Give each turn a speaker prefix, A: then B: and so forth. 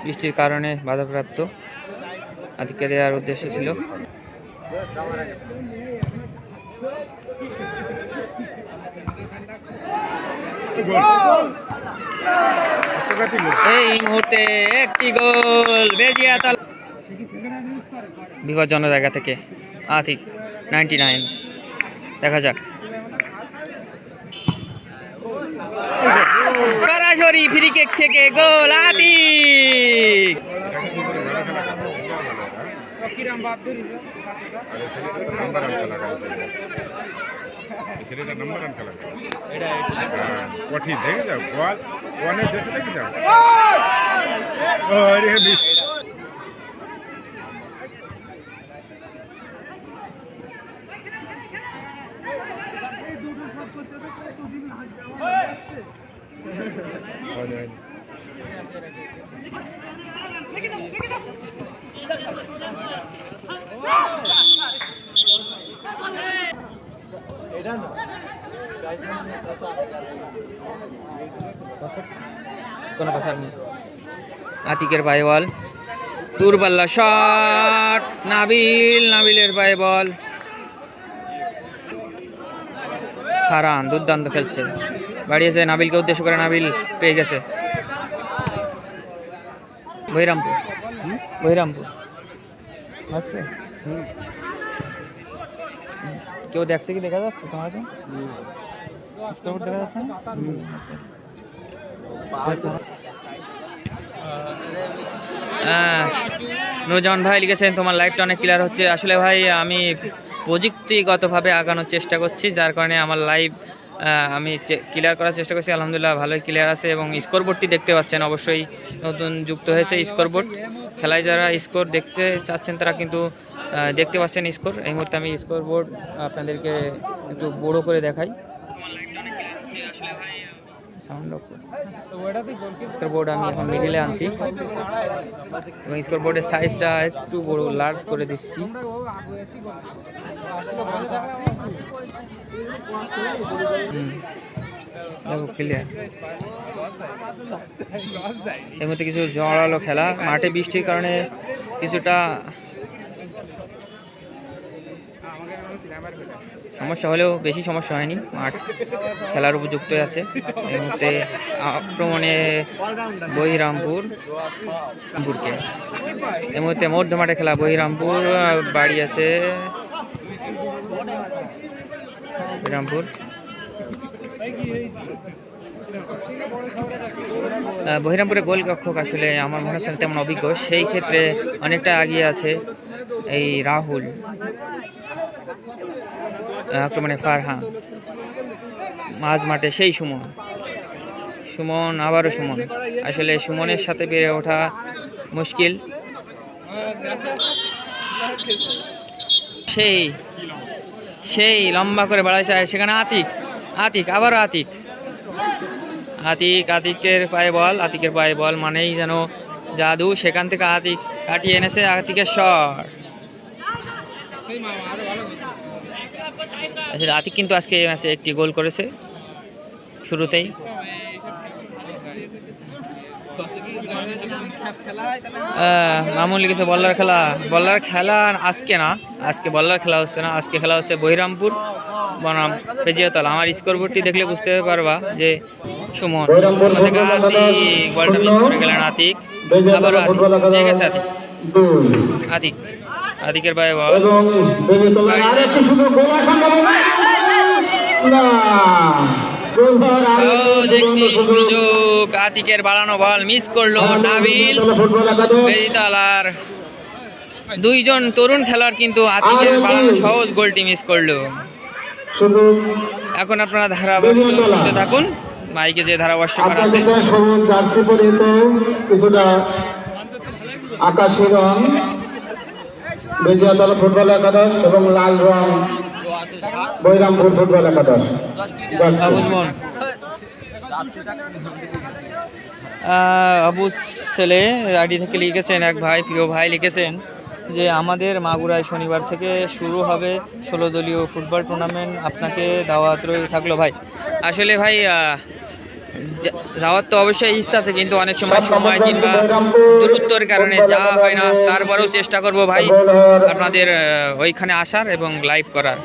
A: বৃষ্টির কারণে বাধাপ্রাপ্ত, আতিককে দেওয়ার উদ্দেশ্য ছিল। এই মুহূর্তে একটি গোল বেজিয়াতাল বিপজ্জনক জায়গা থেকে আতিক 99। দেখা যাক, সরাসরি ফ্রি কিক থেকে গোল আতিক। কোনো পাসার নেই, আতিকের পায়ে বল, দূরপাল্লা শট, নাবিলের পায়ে বল। ফারহান দুর্দান্ত খেলছে, বাড়িয়েছে নাবিলকে উদ্দেশ্য করে, নাবিল পেয়ে গেছে। বহিরামপুর আচ্ছা, কেউ দেখছে কি? দেখা যাচ্ছে তোমাকে? দেখা যাচ্ছে না? নুরজামান ভাই লিখেছেন তোমার লাইভটা অনেক ক্লিয়ার হচ্ছে। আসলে ভাই আমি প্রযুক্তিগতভাবে আগানোর চেষ্টা করছি, যার কারণে আমার লাইভ আমি ক্লিয়ার করার চেষ্টা করছি। আলহামদুলিল্লাহ ভালোই ক্লিয়ার আছে, এবং স্কোরবোর্ডটি দেখতে পাচ্ছেন, অবশ্যই নতুন যুক্ত হয়েছে স্কোরবোর্ড। খেলায় যারা স্কোর দেখতে চাচ্ছেন তারা কিন্তু দেখতে পাচ্ছেন স্কোর। এই মুহূর্তে আমি স্কোরবোর্ড আপনাদেরকে একটু বড় করে দেখাই। স্কোরবোর্ড আমি এখন মিডিলে আনছি, এবং স্কোরবোর্ডের সাইজটা একটু বড় লার্জ করে দিচ্ছি। ক্লিয়ার। এর মধ্যে কিছু জড়ালো খেলা, মাঠে বৃষ্টির কারণে কিছুটা সমস্যা হলেও বেশি সমস্যা হয়নি, মাঠ খেলার উপযুক্ত আছে। এই মুহূর্তে আক্রমণে বহিরামপুরকে, এই মুহূর্তে মধ্য মাঠে খেলা, বহিরামপুর বাড়ি আছে, বহিরামপুরের গোলরক্ষক আসলে আমার মনে হচ্ছে তেমন অভিজ্ঞ, সেই ক্ষেত্রে অনেকটা এগিয়ে আছে এই রাহুল। আক্রমণে ফারহান, মাঝ মাঠে সেই সুমন, আবারও সুমন। আসলে সুমনের সাথে পেরে ওঠা মুশকিল। সেই লম্বা করে বাড়াইছে, সেখানে আবারও আতিকের পায়ে বল মানেই যেন জাদু। সেখান থেকে আতিক কাটিয়ে এনেছে, আতিকের শট। আসলে আতিক কিন্তু আজকে এই ম্যাচে একটি গোল করেছে শুরুতেই। মামুন লিখেছে বল্লার খেলা আজকে বল্লার খেলা হচ্ছে না, আজকে খেলা হচ্ছে বহিরামপুর বনাম বেজিয়াতলা। আমার স্কোরবোর্ডটি দেখলে বুঝতে পারবা যে সুমন বলটা মিস করে গেলেন আতিক। আবারও ঠিক আছে আতিকের পায়ে বল, সুযোগ, আতিকের বাড়ানো বল মিস করলো নাবিল। বেজিতালার দুইজন তরুণ খেলোয়াড় কিন্তু আতিকের বাড়ানো সহজ গোলটি মিস করলো। এখন আপনারা ধারাভাষ্য শুনতে থাকুন, মাইকে যে ধারাভাষ্য করা আছে।
B: জার্সি পরিহিত, কিছুটা আকাশি রং বেজিয়াতলা ফুটবল একাদশ এবং লাল রং বহিরামপুর ফুটবল একাদশ।
A: আবু ছেলে আইডি থেকে লিখেছেন, এক ভাই, প্রিয় ভাই লিখেছেন যে আমাদের মাগুরায় শনিবার থেকে শুরু হবে 16 দলীয় ফুটবল টুর্নামেন্ট, আপনাকে দাওয়াত থাকলো ভাই। আসলে ভাই যাওয়ার তো অবশ্যই ইচ্ছা আছে, কিন্তু অনেক সময় কিংবা দূরত্বের কারণে যাওয়া হয় না। তারপরেও চেষ্টা করব ভাই আপনাদের ওইখানে আসার এবং লাইভ করার।